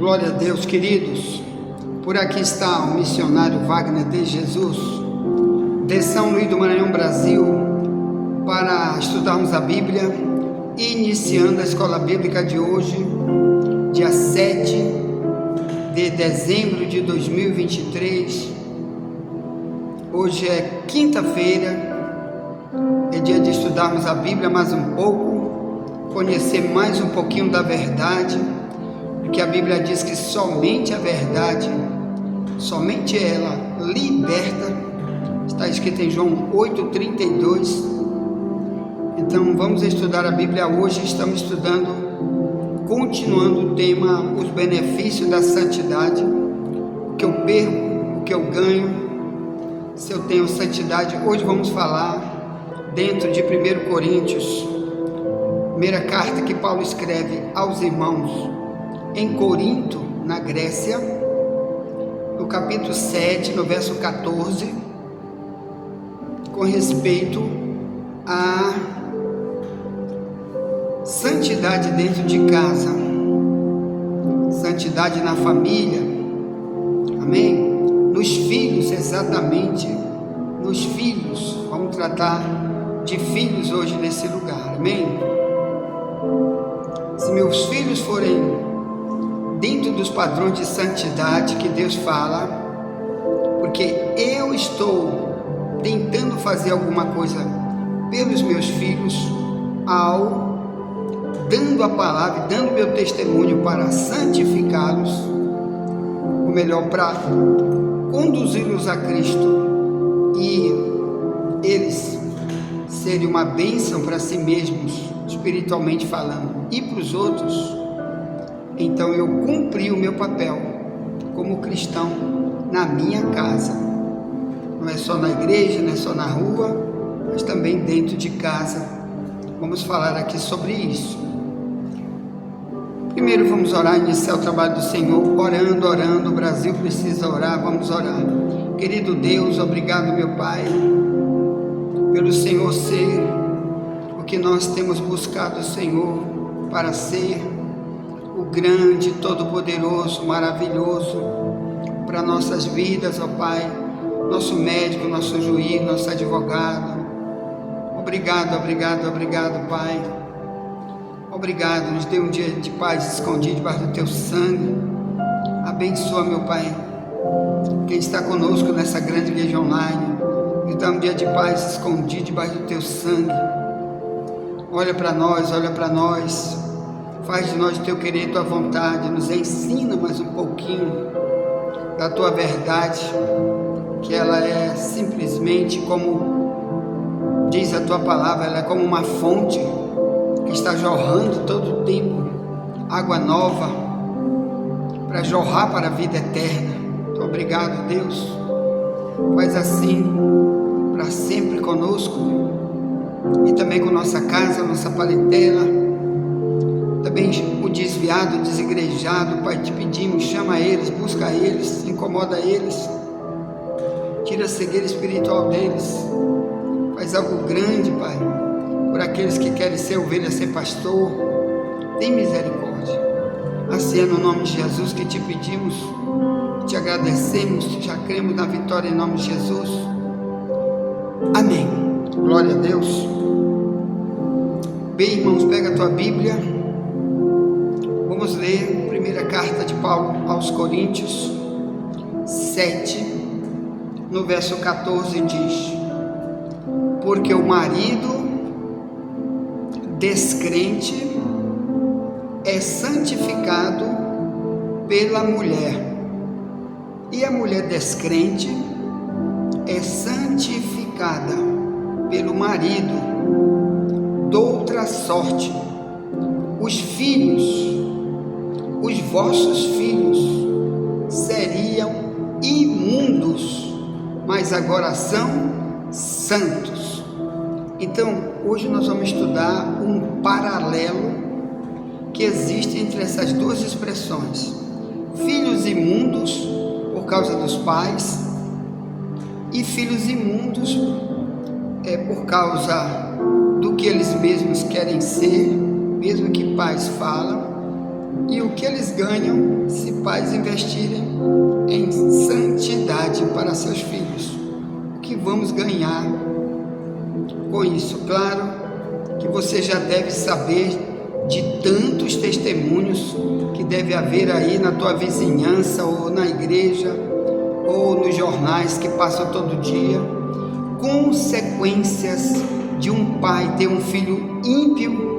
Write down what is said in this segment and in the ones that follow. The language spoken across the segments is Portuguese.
Glória a Deus, queridos. Por aqui está o missionário Wagner de Jesus, de São Luís do Maranhão, Brasil, para estudarmos a Bíblia, iniciando a escola bíblica de hoje, dia 7 de dezembro de 2023. Hoje é quinta-feira, é dia de estudarmos a Bíblia mais um pouco, conhecer mais um pouquinho da verdade, porque a Bíblia diz que somente a verdade, somente ela liberta. Está escrito em João 8,32. Então vamos estudar a Bíblia hoje. Estamos estudando, continuando o tema, os benefícios da santidade, o que eu perco, o que eu ganho se eu tenho santidade. Hoje vamos falar dentro de 1 Coríntios, primeira carta que Paulo escreve aos irmãos em Corinto, na Grécia, no capítulo 7, no verso 14, com respeito à santidade dentro de casa, santidade na família, amém? Nos filhos, exatamente, nos filhos. Vamos tratar de filhos hoje nesse lugar, amém? Se meus filhos forem dentro dos padrões de santidade que Deus fala, porque eu estou tentando fazer alguma coisa pelos meus filhos, ao dando a palavra, dando meu testemunho para santificá-los, ou melhor, para conduzi-los a Cristo e eles serem uma bênção para si mesmos, espiritualmente falando, e para os outros. Então eu cumpri o meu papel como cristão na minha casa. Não é só na igreja, não é só na rua, mas também dentro de casa. Vamos falar aqui sobre isso. Primeiro vamos orar, iniciar o trabalho do Senhor, orando. O Brasil precisa orar, vamos orar. Querido Deus, obrigado, meu Pai, pelo Senhor ser o que nós temos buscado, Senhor, para ser o grande, todo-poderoso, maravilhoso para nossas vidas, ó Pai, nosso médico, nosso juiz, nosso advogado. Obrigado, Pai. Obrigado, nos dê um dia de paz escondido debaixo do Teu sangue. Abençoa, meu Pai, quem está conosco nessa grande igreja online. Nos dá um dia de paz escondido debaixo do Teu sangue. Olha para nós. Faz de nós o Teu querer, Tua vontade. Nos ensina mais um pouquinho da Tua verdade, que ela é simplesmente como diz a Tua palavra, ela é como uma fonte que está jorrando todo o tempo, água nova, para jorrar para a vida eterna. Então, obrigado, Deus. Faz assim para sempre conosco e também com nossa casa, nossa parentela. Também o desviado, o desigrejado, Pai, te pedimos, chama eles, busca eles, incomoda eles, tira a cegueira espiritual deles, faz algo grande, Pai, por aqueles que querem ser ovelha, ser pastor, tem misericórdia. Assim é no nome de Jesus que te pedimos, te agradecemos, já cremos na vitória em nome de Jesus, amém. Glória a Deus. Bem, irmãos, pega a tua Bíblia. Vamos ler a primeira carta de Paulo aos Coríntios 7, no verso 14 diz: porque o marido descrente é santificado pela mulher, e a mulher descrente é santificada pelo marido. Doutra sorte, os filhos, os vossos filhos seriam imundos, mas agora são santos. Então, hoje nós vamos estudar um paralelo que existe entre essas duas expressões: filhos imundos por causa dos pais e filhos imundos por causa do que eles mesmos querem ser, mesmo que pais falam, E o que eles ganham se pais investirem em santidade para seus filhos? O que vamos ganhar com isso? Claro que você já deve saber de tantos testemunhos que deve haver aí na tua vizinhança, ou na igreja, ou nos jornais que passam todo dia, consequências de um pai ter um filho ímpio,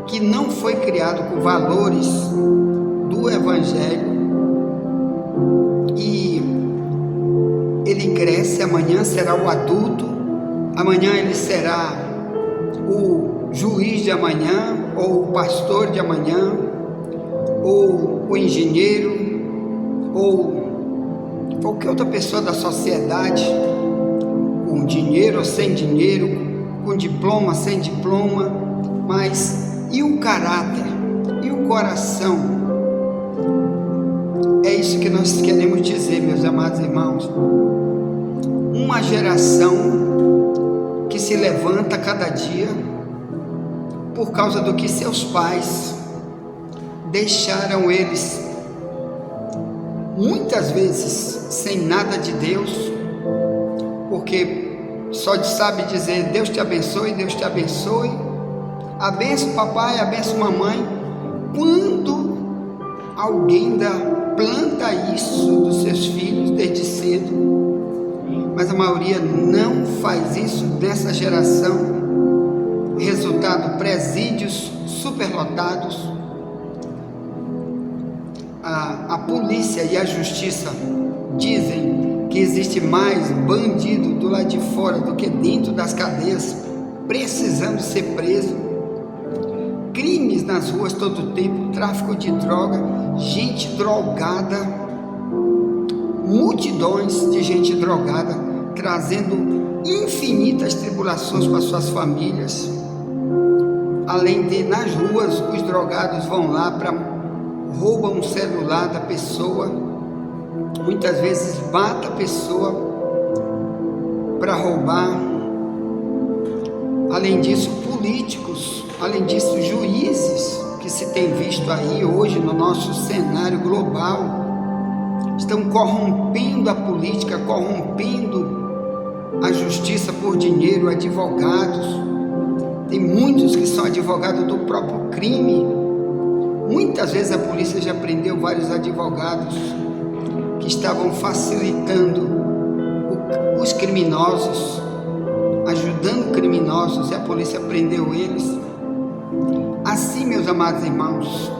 que não foi criado com valores do Evangelho, e ele cresce, amanhã será o adulto, amanhã ele será o juiz de amanhã, ou o pastor de amanhã, ou o engenheiro, ou qualquer outra pessoa da sociedade, com dinheiro ou sem dinheiro, com diploma, sem diploma. Mas e o caráter? E o coração? É isso que nós queremos dizer, meus amados irmãos. Uma geração que se levanta cada dia por causa do que seus pais deixaram eles, muitas vezes sem nada de Deus, porque só sabe dizer Deus te abençoe, Deus te abençoe, abençoe papai, abençoe mamãe. Quando alguém planta isso dos seus filhos desde cedo, mas a maioria não faz isso nessa geração. Resultado, presídios superlotados. A polícia e a justiça dizem que existe mais bandido do lado de fora do que dentro das cadeias, precisando ser preso. Crimes nas ruas todo o tempo, tráfico de droga, gente drogada, multidões de gente drogada, trazendo infinitas tribulações para suas famílias. Além de, nas ruas, os drogados vão lá, roubam um celular da pessoa, muitas vezes mata a pessoa para roubar. Além disso, políticos, além disso, juízes, que se tem visto aí hoje no nosso cenário global, estão corrompendo a política, corrompendo a justiça por dinheiro. Advogados, tem muitos que são advogados do próprio crime. Muitas vezes a polícia já prendeu vários advogados que estavam facilitando os criminosos, ajudando criminosos, e a polícia prendeu eles. Assim, meus amados irmãos,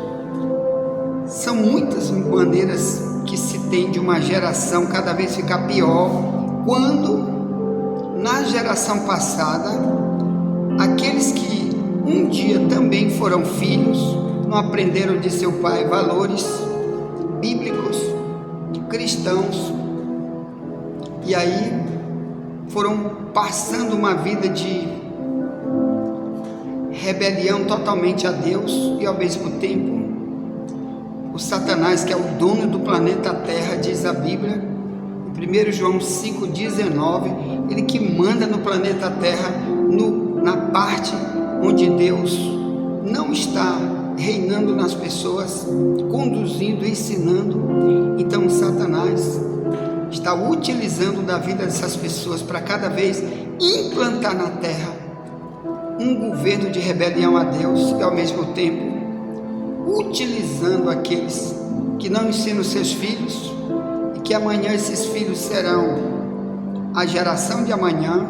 são muitas maneiras que se tem de uma geração cada vez ficar pior, quando na geração passada, aqueles que um dia também foram filhos, não aprenderam de seu pai valores bíblicos, cristãos, e aí foram passando uma vida de rebelião totalmente a Deus, e ao mesmo tempo o Satanás, que é o dono do planeta Terra, diz a Bíblia, em 1 João 5,19, ele que manda no planeta Terra, na parte onde Deus não está reinando nas pessoas, conduzindo, ensinando. Então Satanás está utilizando da vida dessas pessoas para cada vez implantar na terra um governo de rebelião a Deus, e ao mesmo tempo utilizando aqueles que não ensinam seus filhos, e que amanhã esses filhos serão a geração de amanhã,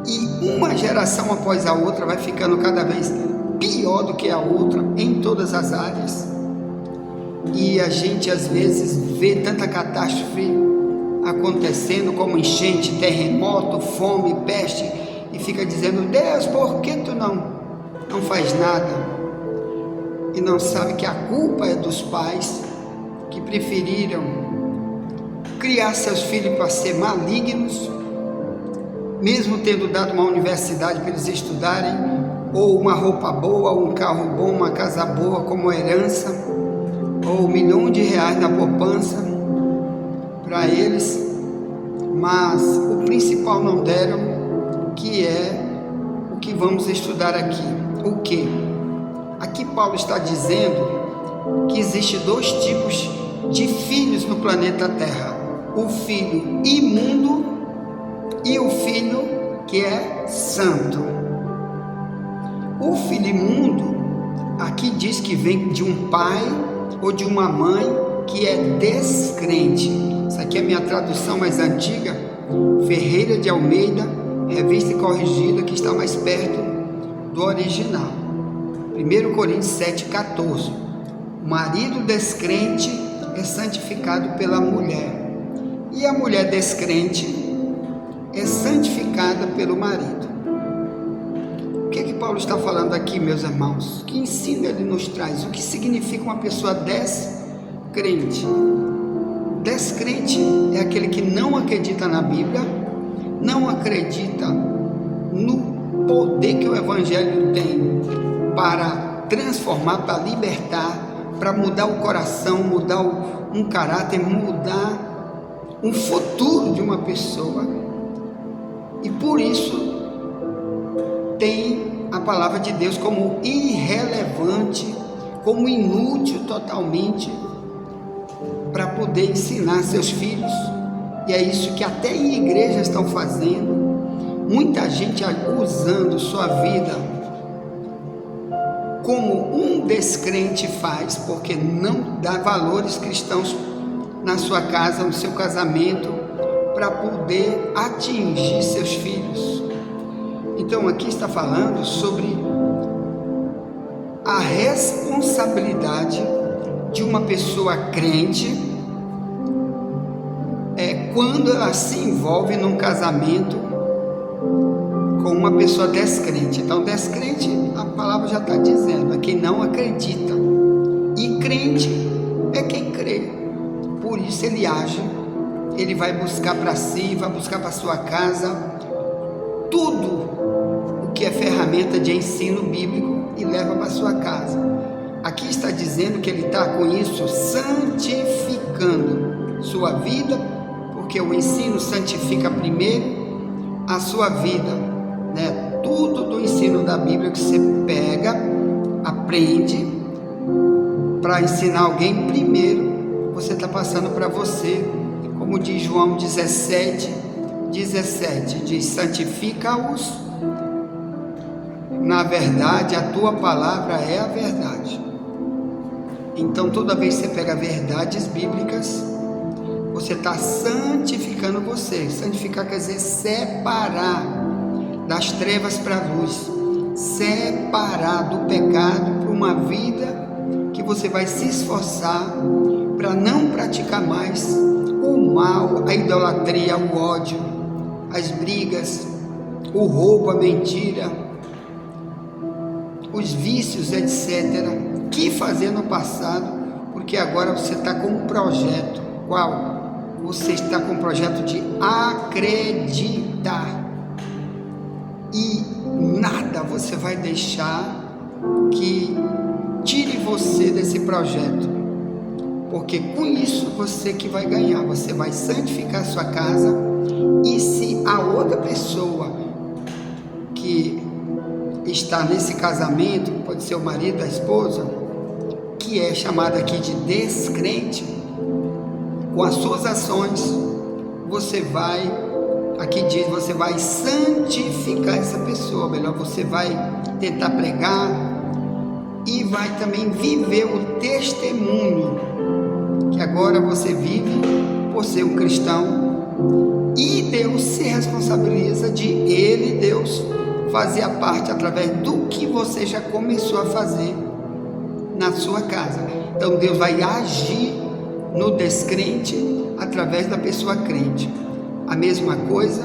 e uma geração após a outra vai ficando cada vez pior do que a outra em todas as áreas. E a gente às vezes vê tanta catástrofe acontecendo, como enchente, terremoto, fome, peste, e fica dizendo: Deus, por que tu não faz nada? E não sabe que a culpa é dos pais, que preferiram criar seus filhos para ser malignos, mesmo tendo dado uma universidade para eles estudarem, ou uma roupa boa, ou um carro bom, uma casa boa como herança, ou R$ 1 milhão na poupança para eles, mas o principal não deram, que é o que vamos estudar aqui. O que? Aqui Paulo está dizendo que existe dois tipos de filhos no planeta Terra: o filho imundo e o filho que é santo. O filho imundo, aqui diz que vem de um pai ou de uma mãe que é descrente. Isso aqui é a minha tradução mais antiga, Ferreira de Almeida, revista e corrigida, que está mais perto do original. 1 Coríntios 7,14. O marido descrente é santificado pela mulher, e a mulher descrente é santificada pelo marido. O que Paulo está falando aqui, meus irmãos? Que ensino ele nos traz? O que significa uma pessoa descrente? Descrente é aquele que não acredita na Bíblia, não acredita no poder que o Evangelho tem para transformar, para libertar, para mudar o coração, mudar um caráter, mudar um futuro de uma pessoa. E por isso tem a palavra de Deus como irrelevante, como inútil totalmente, para poder ensinar seus filhos. E é isso que até em igrejas estão fazendo. Muita gente usando sua vida como um descrente faz, porque não dá valores cristãos na sua casa, no seu casamento, para poder atingir seus filhos. Então aqui está falando sobre a responsabilidade de uma pessoa crente quando ela se envolve num casamento com uma pessoa descrente. Então descrente, a palavra já está dizendo, é quem não acredita, e crente é quem crê. Por isso ele age, ele vai buscar para si, vai buscar para sua casa tudo o que é ferramenta de ensino bíblico e leva para sua casa. Aqui está dizendo que ele está com isso santificando sua vida, porque o ensino santifica primeiro a sua vida, né? Tudo do ensino da Bíblia que você pega, aprende para ensinar alguém, primeiro você está passando para você, como diz João 17:17, diz: santifica-os na verdade, a tua palavra é a verdade. Então toda vez que você pega verdades bíblicas, você está santificando você. Santificar quer dizer separar das trevas para a luz, separar do pecado para uma vida que você vai se esforçar para não praticar mais o mal, a idolatria, o ódio, as brigas, o roubo, a mentira, os vícios, etc. Que fazer no passado, porque agora você está com um projeto. Qual? Você está com um projeto de acreditar, e nada você vai deixar que tire você desse projeto, porque com isso você que vai ganhar, você vai santificar a sua casa. E se a outra pessoa que está nesse casamento, pode ser o marido, a esposa, que é chamada aqui de descrente, com as suas ações, você vai, aqui diz, você vai santificar essa pessoa, melhor, você vai tentar pregar e vai também viver o testemunho que agora você vive por ser um cristão, e Deus se responsabiliza de ele, Deus, fazer a parte através do que você já começou a fazer na sua casa. Então Deus vai agir no descrente através da pessoa crente. A mesma coisa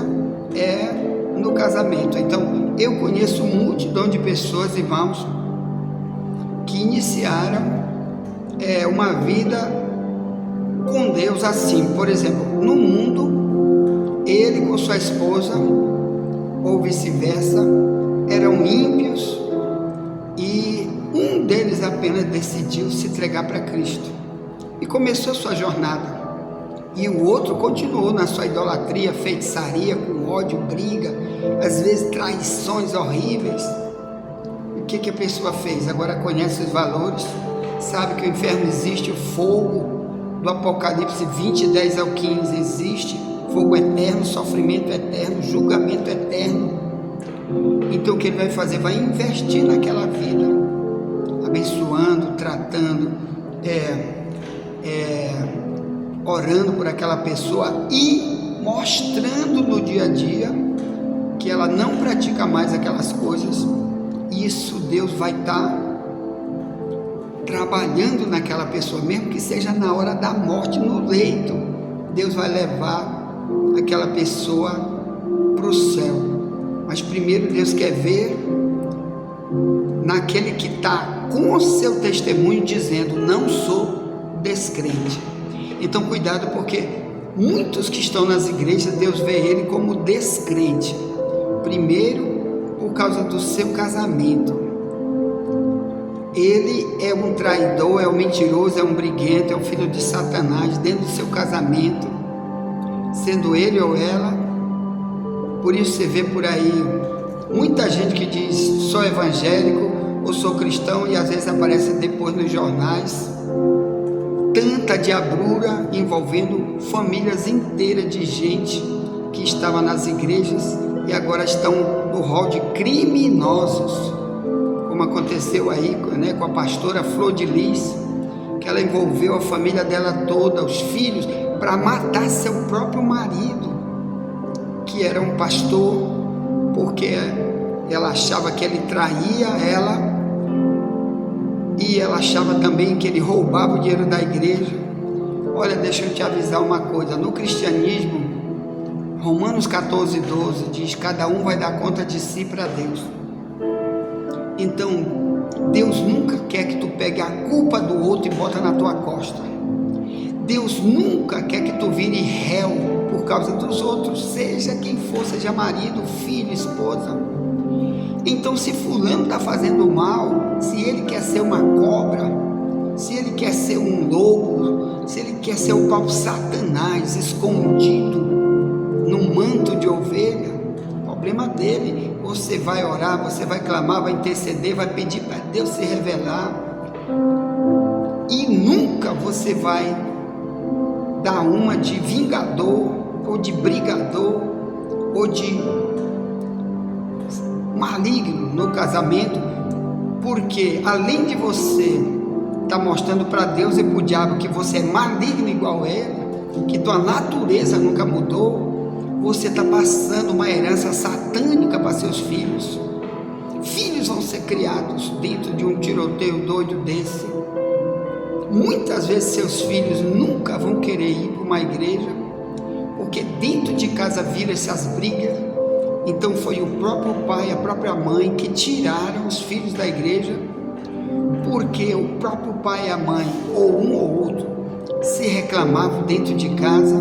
é no casamento. Então eu conheço multidão de pessoas, irmãos, que iniciaram uma vida com Deus assim. Por exemplo, no mundo, ele com sua esposa, ou vice-versa, eram ímpios, e um deles apenas decidiu se entregar para Cristo e começou a sua jornada, e o outro continuou na sua idolatria, feitiçaria, com ódio, briga, às vezes traições horríveis. E o que a pessoa fez? Agora conhece os valores Sabe que o inferno existe, o fogo do Apocalipse 20, 10 ao 15 existe, fogo eterno, sofrimento eterno, julgamento eterno. Então o que ele vai fazer? Vai investir naquela vida, abençoando, tratando, orando por aquela pessoa e mostrando no dia a dia que ela não pratica mais aquelas coisas. Isso Deus vai estar trabalhando naquela pessoa, mesmo que seja na hora da morte, no leito. Deus vai levar aquela pessoa para o céu. Mas primeiro Deus quer ver naquele que está com o seu testemunho dizendo: não sou descrente. Então cuidado, porque muitos que estão nas igrejas, Deus vê ele como descrente. Primeiro, por causa do seu casamento. Ele é um traidor, é um mentiroso, é um briguento, é um filho de Satanás dentro do seu casamento, sendo ele ou ela. Por isso você vê por aí muita gente que diz: sou evangélico ou sou cristão, e às vezes aparece depois nos jornais tanta diabrura envolvendo famílias inteiras de gente que estava nas igrejas e agora estão no rol de criminosos, como aconteceu aí, né, com a pastora Flor de Lis, que ela envolveu a família dela toda, os filhos, para matar seu próprio marido, que era um pastor, porque ela achava que ele traía ela, e ela achava também que ele roubava o dinheiro da igreja. Olha, deixa eu te avisar uma coisa: no cristianismo, Romanos 14, 12 diz: cada um vai dar conta de si para Deus. Então Deus nunca quer que tu pegue a culpa do outro e bota na tua costa. Deus nunca quer que tu vire réu por causa dos outros, seja quem for, seja marido, filho, esposa. Então, se fulano está fazendo mal, se ele quer ser uma cobra, se ele quer ser um lobo, se ele quer ser o próprio Satanás escondido num manto de ovelha, problema dele. Você vai orar, você vai clamar, vai interceder, vai pedir para Deus se revelar, e nunca você vai dar uma de vingador, ou de brigador, ou de maligno no casamento, porque além de você estar mostrando para Deus e para o diabo que você é maligno igual ele, que tua natureza nunca mudou, você está passando uma herança satânica para seus filhos. Filhos vão ser criados dentro de um tiroteio doido desse. Muitas vezes seus filhos nunca vão querer ir para uma igreja, porque dentro de casa viram essas brigas. Então foi o próprio pai, a própria mãe que tiraram os filhos da igreja, porque o próprio pai e a mãe, ou um ou outro, se reclamavam dentro de casa.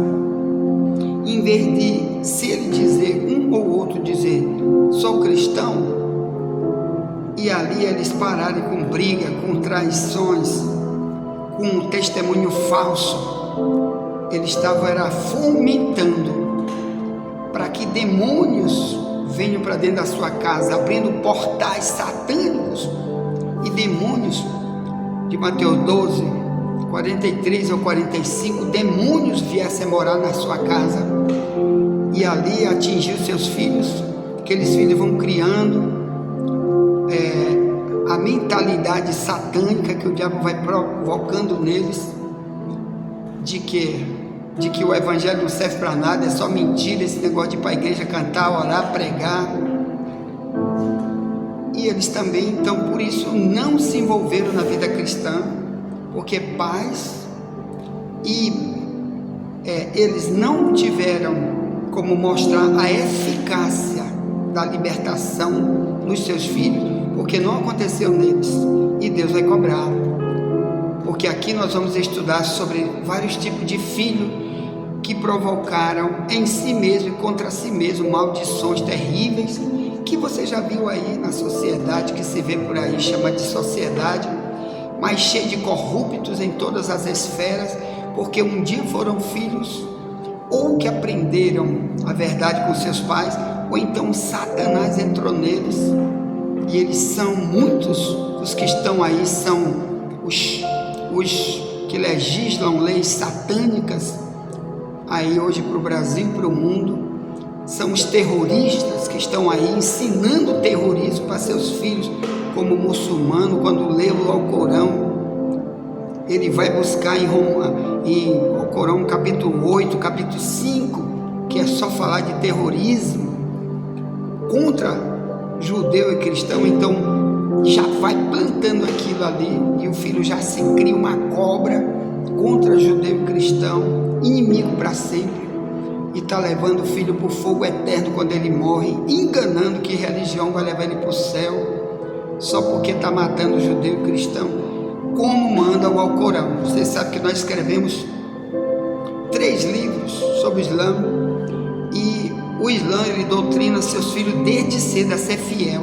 Em vez de, se ele dizer, um ou outro dizer: sou cristão, e ali eles pararem com briga, com traições, com testemunho falso, eles estavam fomentando para que demônios venham para dentro da sua casa, abrindo portais satânicos, e demônios, de Mateus 12, 43 ou 45, demônios viessem morar na sua casa, e ali atingir os seus filhos. Aqueles filhos vão criando a mentalidade satânica que o diabo vai provocando neles, de que o evangelho não serve para nada, é só mentira, esse negócio de ir para a igreja cantar, orar, pregar. E eles também, então, por isso, não se envolveram na vida cristã, porque pais eles não tiveram como mostrar a eficácia da libertação nos seus filhos, porque não aconteceu neles, e Deus vai cobrar. Porque aqui nós vamos estudar sobre vários tipos de filhos que provocaram em si mesmo e contra si mesmo maldições terríveis, que você já viu aí na sociedade, que se vê por aí, chama de sociedade, mas cheia de corruptos em todas as esferas, porque um dia foram filhos ou que aprenderam a verdade com seus pais, ou então Satanás entrou neles, e eles são muitos, os que estão aí são os os que legislam leis satânicas aí hoje para o Brasil e para o mundo, são os terroristas que estão aí ensinando o terrorismo para seus filhos, como muçulmano, quando lê o Alcorão, ele vai buscar em Alcorão capítulo 8, capítulo 5, que é só falar de terrorismo contra judeu e cristão, então já vai plantando aquilo ali, e o filho já se cria uma cobra contra judeu e cristão, inimigo para sempre, e está levando o filho para o fogo eterno quando ele morre, enganando que religião vai levar ele para o céu, só porque está matando judeu e cristão, como manda o Alcorão. Você sabe que nós escrevemos 3 livros sobre o Islã, e o Islã, ele doutrina seus filhos desde cedo a ser fiel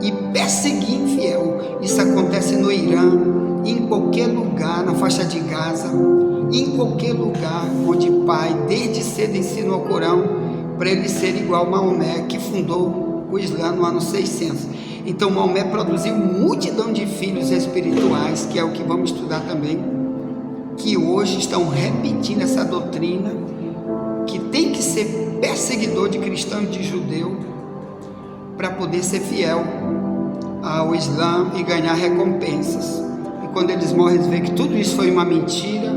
e perseguir infiel. Isso acontece no Irã, em qualquer lugar, na faixa de Gaza, em qualquer lugar onde pai desde cedo ensina o Alcorão, para ele ser igual a Maomé, que fundou o Islã no ano 600. Então Maomé produziu multidão de filhos espirituais, que é o que vamos estudar também, que hoje estão repetindo essa doutrina, que tem que ser perseguidor de cristão e de judeu para poder ser fiel ao Islã e ganhar recompensas. E quando eles morrem, eles veem que tudo isso foi uma mentira,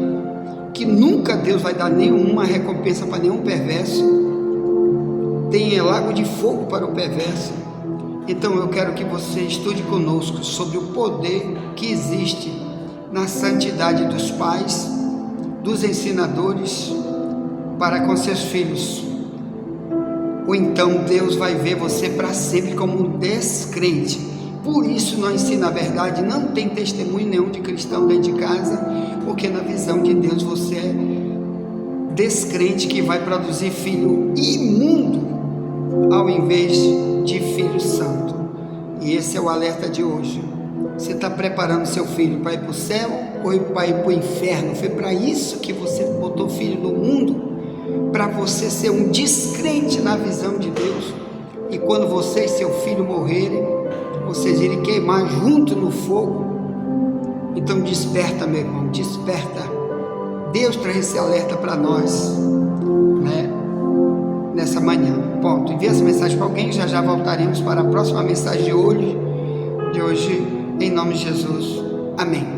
que nunca Deus vai dar nenhuma recompensa para nenhum perverso, tem lago de fogo para o perverso. Então eu quero que você estude conosco sobre o poder que existe na santidade dos pais, dos ensinadores para com seus filhos, ou então Deus vai ver você para sempre como um descrente. Por isso não ensina a verdade, não tem testemunho nenhum de cristão dentro de casa, porque na visão de Deus você é descrente, que vai produzir filho imundo ao invés de filho santo. E esse é o alerta de hoje. Você está preparando seu filho para ir para o céu ou para ir para o inferno? Foi para isso que você botou filho no mundo, para você ser um descrente na visão de Deus, e quando você e seu filho morrerem, vocês irem queimar junto no fogo. Então desperta, meu irmão, desperta. Deus traz esse alerta para nós, né, nessa manhã. Ponto. Envie essa mensagem para alguém, já voltaremos para a próxima mensagem de hoje, em nome de Jesus. Amém.